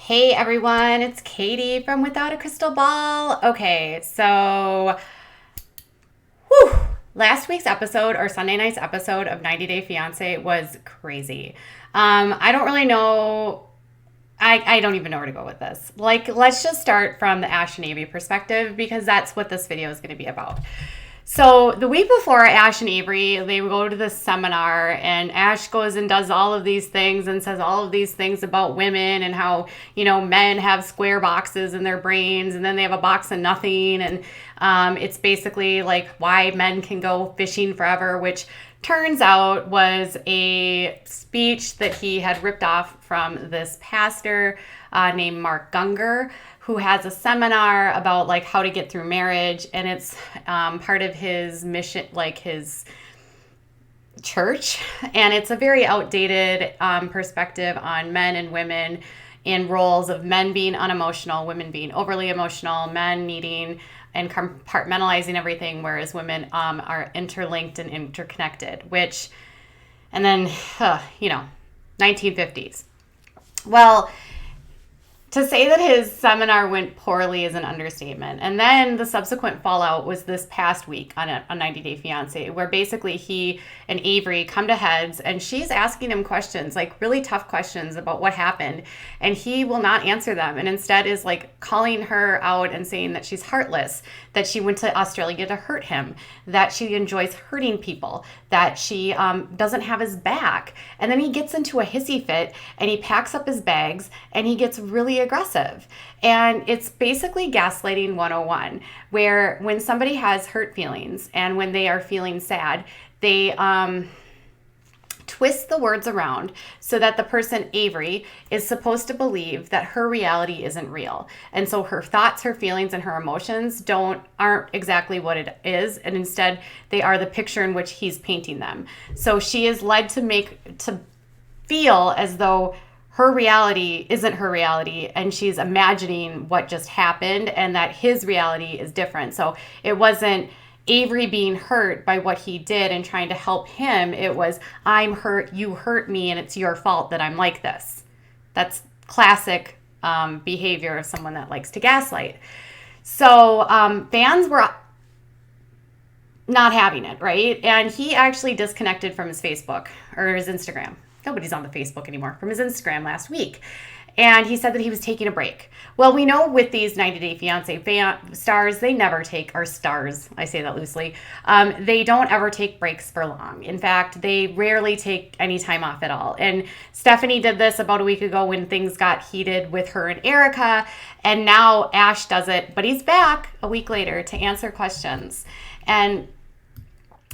Hey everyone, it's Katie from Without a Crystal Ball. Okay, so whew, last week's episode or Sunday night's episode of 90 Day Fiance was crazy. I don't really know. I don't even know where to go with this. Like, let's just start from the Ash and Avery perspective because that's what this video is going to be about. So the week before, Ash and Avery, they go to this seminar, and Ash goes and does all of these things and says all of these things about women and how, men have square boxes in their brains and then they have a box of nothing. And it's basically like why men can go fishing forever, which turns out was a speech that he had ripped off from this pastor named Mark Gungor, who has a seminar about like how to get through marriage, and it's part of his mission, like his church, and it's a very outdated perspective on men and women in roles of men being unemotional, women being overly emotional, men needing and compartmentalizing everything, whereas women are interlinked and interconnected, which, and then, 1950s. Well, to say that his seminar went poorly is an understatement. And then the subsequent fallout was this past week on a 90 Day Fiance, where basically he and Avery come to heads and she's asking him questions, like really tough questions about what happened. And he will not answer them and instead is like calling her out and saying that she's heartless, that she went to Australia to hurt him, that she enjoys hurting people, that she doesn't have his back. And then he gets into a hissy fit and he packs up his bags and he gets really aggressive. And it's basically gaslighting 101, where when somebody has hurt feelings and when they are feeling sad, they twist the words around so that the person, Avery, is supposed to believe that her reality isn't real. And so her thoughts, her feelings, and her emotions aren't exactly what it is, and instead they are the picture in which he's painting them. So she is led to feel as though her reality isn't her reality, and she's imagining what just happened and that his reality is different. So it wasn't Avery being hurt by what he did and trying to help him. It was, I'm hurt, you hurt me, and it's your fault that I'm like this. That's classic behavior of someone that likes to gaslight. So fans were not having it, right? And he actually disconnected from his Facebook or his Instagram. Nobody's on the Facebook anymore, from his Instagram last week. And he said that he was taking a break. Well, we know with these 90 Day Fiance stars, they never take, or stars, I say that loosely, they don't ever take breaks for long. In fact, they rarely take any time off at all. And Stephanie did this about a week ago when things got heated with her and Erica. And now Ash does it, but he's back a week later to answer questions. And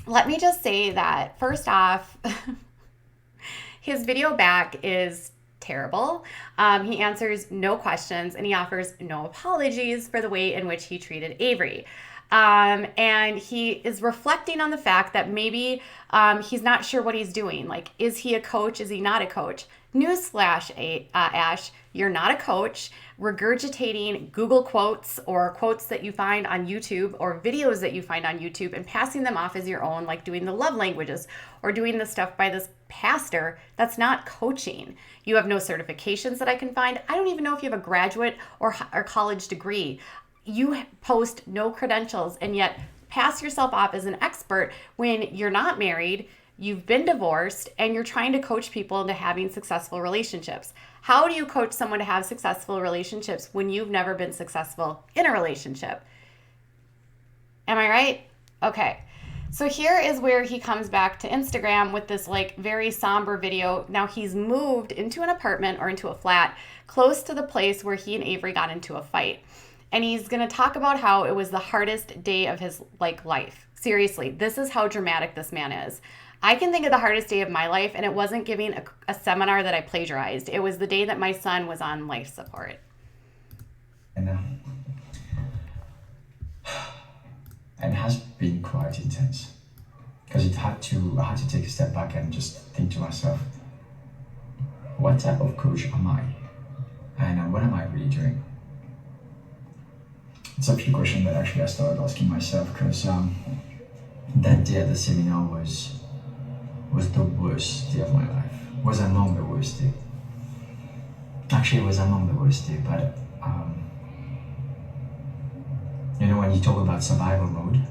let me just say that, first off, his video back is terrible. He answers no questions and he offers no apologies for the way in which he treated Avery. And he is reflecting on the fact that maybe he's not sure what he's doing. Like, is he a coach? Is he not a coach? Newsflash, Ash, you're not a coach. Regurgitating Google quotes or quotes that you find on YouTube or videos that you find on YouTube and passing them off as your own, like doing the love languages or doing the stuff by this pastor, that's not coaching. You have no certifications that I can find. I don't even know if you have a graduate or college degree. You post no credentials and yet pass yourself off as an expert when you're not married, you've been divorced, and you're trying to coach people into having successful relationships. How do you coach someone to have successful relationships when you've never been successful in a relationship? Am I right? Okay. So here is where he comes back to Instagram with this like very somber video. Now he's moved into an apartment or into a flat close to the place where he and Avery got into a fight. And he's going to talk about how it was the hardest day of his life. Seriously, this is how dramatic this man is. I can think of the hardest day of my life, and it wasn't giving a seminar that I plagiarized. It was the day that my son was on life support. And it has been quite intense because I had to take a step back and just think to myself, what type of coach am I? And what am I really doing? It's actually a question that actually I started asking myself because that day at the seminar was the worst day of my life. Was among the worst day. Actually, it was among the worst day, but you know, when you talk about survival mode,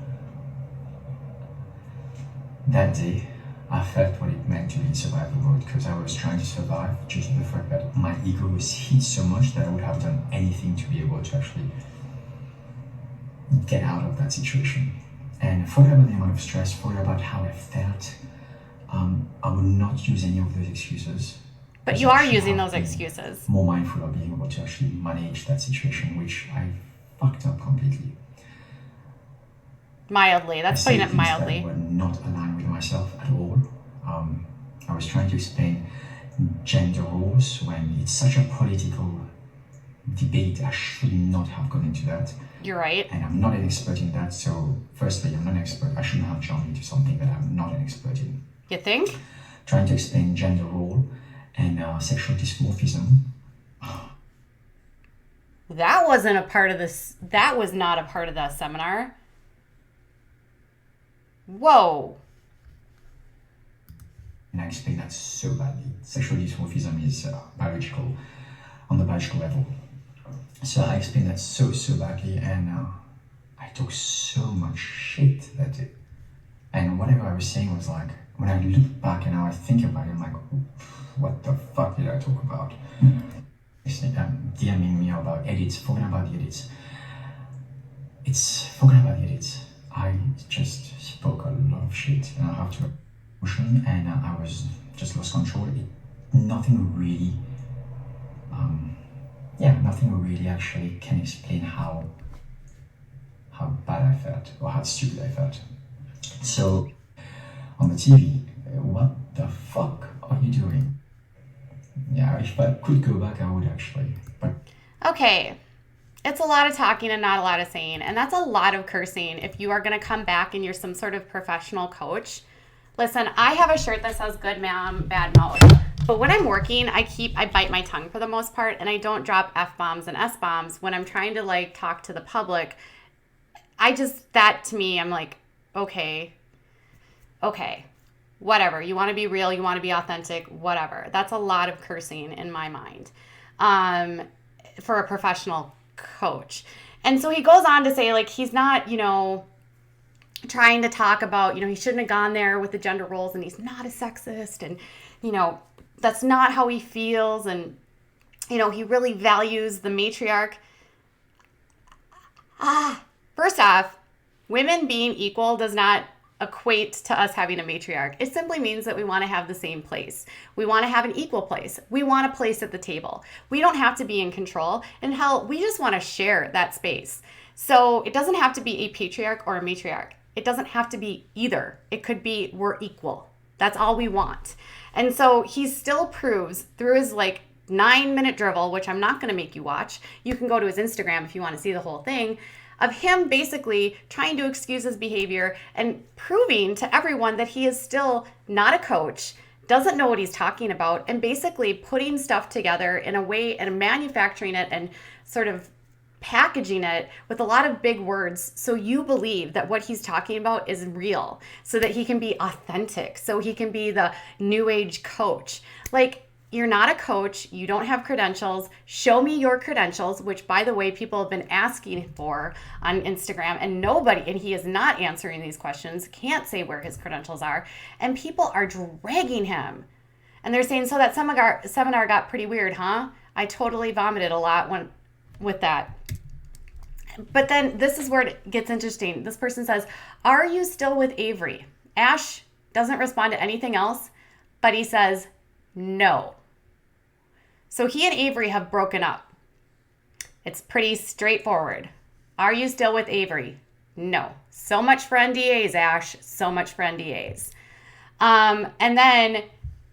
that day I felt what it meant to be in survival mode, because I was trying to survive due to the fact that my ego was hit so much that I would have done anything to be able to actually get out of that situation. And forget about the amount of stress, forget about how I felt. I will not use any of those excuses. But you are using those excuses. More mindful of being able to actually manage that situation, which I fucked up completely. Mildly. That's putting it mildly. That were not aligned with myself at all. I was trying to explain gender roles when it's such a political debate. I should not have gone into that. You're right. And I'm not an expert in that. So firstly, I'm not an expert. I shouldn't have jumped into something that I'm not an expert in. You think? Trying to explain gender role and sexual dysmorphism. That wasn't a part of this. That was not a part of the seminar. Whoa. And I explained that so badly. Sexual dysmorphism is biological, on the biological level. So I explained that so badly, and I took so much shit that day. And whatever I was saying was like, when I look back and now I think about it, I'm like, what the fuck did I talk about? DMing me about edits, forget about the edits. Forget about the edits. I just spoke a lot of shit, and I have to emotion, and I was just lost control. Nothing really actually can explain how bad I felt or how stupid I felt. So on the TV, what the fuck are you doing? Yeah, if I could go back, I would actually. But okay, it's a lot of talking and not a lot of saying, and that's a lot of cursing. If you are going to come back and you're some sort of professional coach, listen, I have a shirt that says "Good ma'am, bad mouth." But when I'm working, I bite my tongue for the most part, and I don't drop F-bombs and S-bombs when I'm trying to like talk to the public. That to me, I'm like, okay, whatever. You want to be real, you want to be authentic, whatever. That's a lot of cursing in my mind for a professional coach. And so he goes on to say, like, he's not, trying to talk about, he shouldn't have gone there with the gender roles, and he's not a sexist, and, that's not how he feels, and, he really values the matriarch. First off, women being equal does not equate to us having a matriarch. It simply means that we want to have the same place. We want to have an equal place. We want a place at the table. We don't have to be in control, and hell, we just want to share that space. So it doesn't have to be a patriarch or a matriarch. It doesn't have to be either. It could be we're equal. That's all we want. And so he still proves through his 9-minute drivel, which I'm not going to make you watch. You can go to his Instagram if you want to see the whole thing, of him basically trying to excuse his behavior and proving to everyone that he is still not a coach, doesn't know what he's talking about, and basically putting stuff together in a way and manufacturing it and sort of packaging it with a lot of big words so you believe that what he's talking about is real, so that he can be authentic, so he can be the new age coach. You're not a coach. You don't have credentials. Show me your credentials, which, by the way, people have been asking for on Instagram, and he is not answering these questions, can't say where his credentials are, and people are dragging him. And they're saying, so that seminar got pretty weird, huh? I totally vomited a lot with that. But then this is where it gets interesting. This person says, are you still with Avery? Ash doesn't respond to anything else, but he says, no. So he and Avery have broken up. It's pretty straightforward. Are you still with Avery? No. So much for NDAs, Ash. So much for NDAs. And then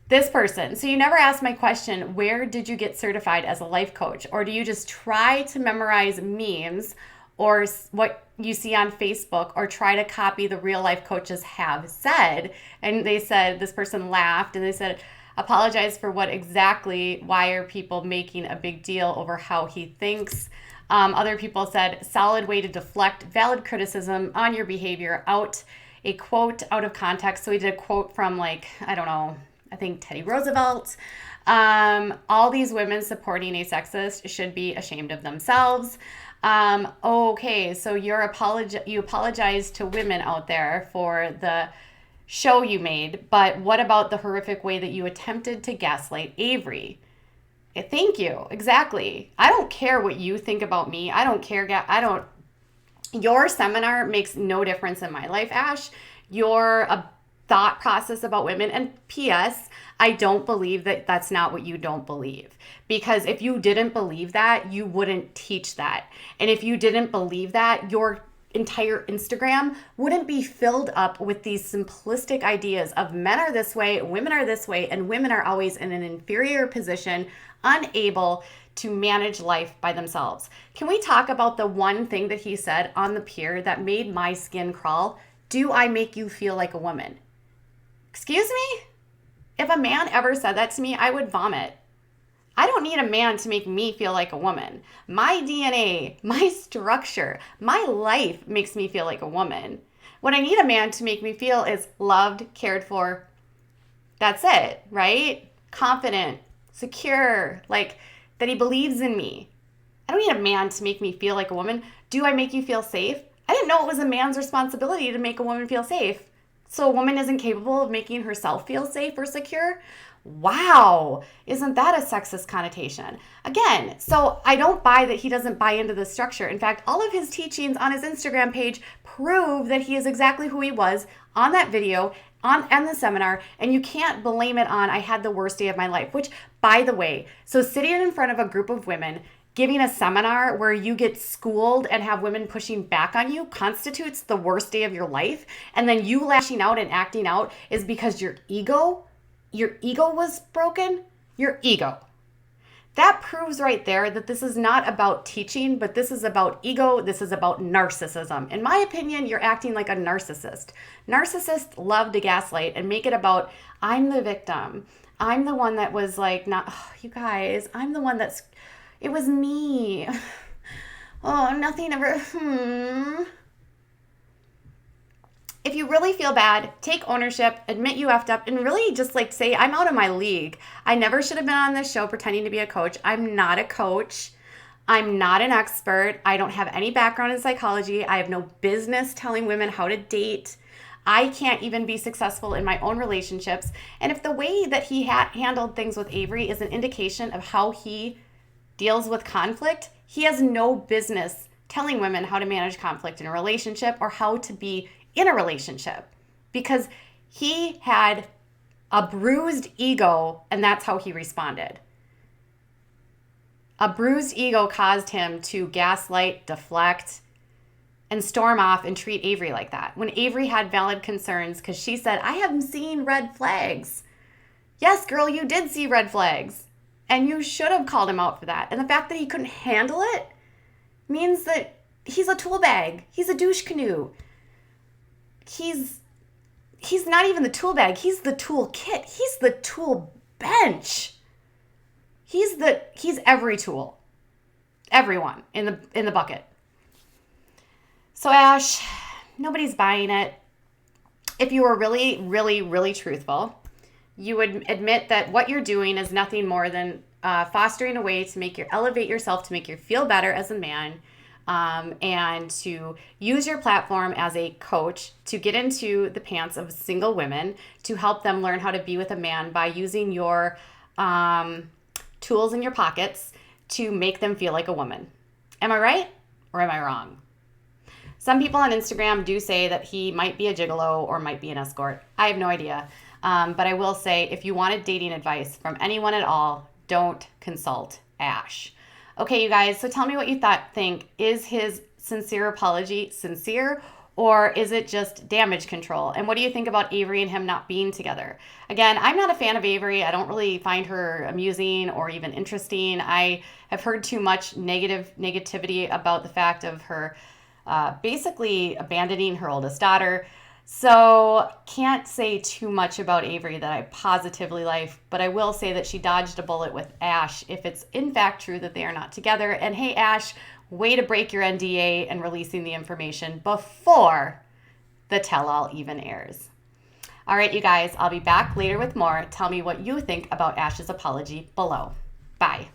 this person. So you never asked my question, where did you get certified as a life coach? Or do you just try to memorize memes or what you see on Facebook, or try to copy the real life coaches have said? And they said, this person laughed and they said, apologize for what exactly. Why are people making a big deal over how he thinks? Other people said, solid way to deflect valid criticism on your behavior, a quote out of context. So he did a quote from I think Teddy Roosevelt. All these women supporting a sexist should be ashamed of themselves. Okay, so you apologize to women out there for the show you made, but what about the horrific way that you attempted to gaslight Avery? Thank you. Exactly. I don't care what you think about me. I don't care. Your seminar makes no difference in my life, Ash. Your thought process about women, and P.S., I don't believe that that's not what you don't believe. Because if you didn't believe that, you wouldn't teach that. And if you didn't believe that, your entire Instagram wouldn't be filled up with these simplistic ideas of men are this way, women are this way, and women are always in an inferior position, unable to manage life by themselves. Can we talk about the one thing that he said on the pier that made my skin crawl? Do I make you feel like a woman? Excuse me? If a man ever said that to me, I would vomit. I don't need a man to make me feel like a woman. My DNA, my structure, my life makes me feel like a woman. What I need a man to make me feel is loved, cared for. That's it, right? Confident, secure, like that he believes in me. I don't need a man to make me feel like a woman. Do I make you feel safe? I didn't know it was a man's responsibility to make a woman feel safe. So a woman isn't capable of making herself feel safe or secure? Wow, isn't that a sexist connotation? Again, so I don't buy that he doesn't buy into the structure. In fact, all of his teachings on his Instagram page prove that he is exactly who he was on that video, on the seminar, and you can't blame it on I had the worst day of my life, which, by the way, so sitting in front of a group of women giving a seminar where you get schooled and have women pushing back on you constitutes the worst day of your life, and then you lashing out and acting out is because your ego was broken? Your ego. That proves right there that this is not about teaching, but this is about ego. This is about narcissism. In my opinion, you're acting like a narcissist. Narcissists love to gaslight and make it about, I'm the victim. I'm the one that was like, not, oh, you guys, I'm the one it was me. Oh, nothing ever, If you really feel bad, take ownership, admit you effed up, and really just like say, I'm out of my league. I never should have been on this show pretending to be a coach. I'm not a coach. I'm not an expert. I don't have any background in psychology. I have no business telling women how to date. I can't even be successful in my own relationships. And if the way that he handled things with Avery is an indication of how he deals with conflict, he has no business telling women how to manage conflict in a relationship or how to be in a relationship, because he had a bruised ego and that's how he responded. A bruised ego caused him to gaslight, deflect, and storm off and treat Avery like that. When Avery had valid concerns because she said, I haven't seen red flags. Yes, girl, you did see red flags. And you should have called him out for that. And the fact that he couldn't handle it means that he's a tool bag. He's a douche canoe. He's not even the tool bag. He's the tool kit. He's the tool bench. He's every tool. Everyone in the bucket. So Ash, nobody's buying it. If you were really, really, really truthful, you would admit that what you're doing is nothing more than fostering a way to elevate yourself, to make you feel better as a man, and to use your platform as a coach to get into the pants of single women, to help them learn how to be with a man by using your tools in your pockets to make them feel like a woman. Am I right or am I wrong? Some people on Instagram do say that he might be a gigolo or might be an escort. I have no idea. But I will say, if you wanted dating advice from anyone at all, don't consult Ash. Okay, you guys, so tell me what you think. Is his sincere apology sincere, or is it just damage control? And what do you think about Avery and him not being together? Again, I'm not a fan of Avery. I don't really find her amusing or even interesting. I have heard too much negativity about the fact of her basically abandoning her oldest daughter. So can't say too much about Avery that I positively like, but I will say that she dodged a bullet with Ash if it's in fact true that they are not together. And hey, Ash, way to break your NDA and releasing the information before the tell-all even airs. All right, you guys, I'll be back later with more. Tell me what you think about Ash's apology below. Bye.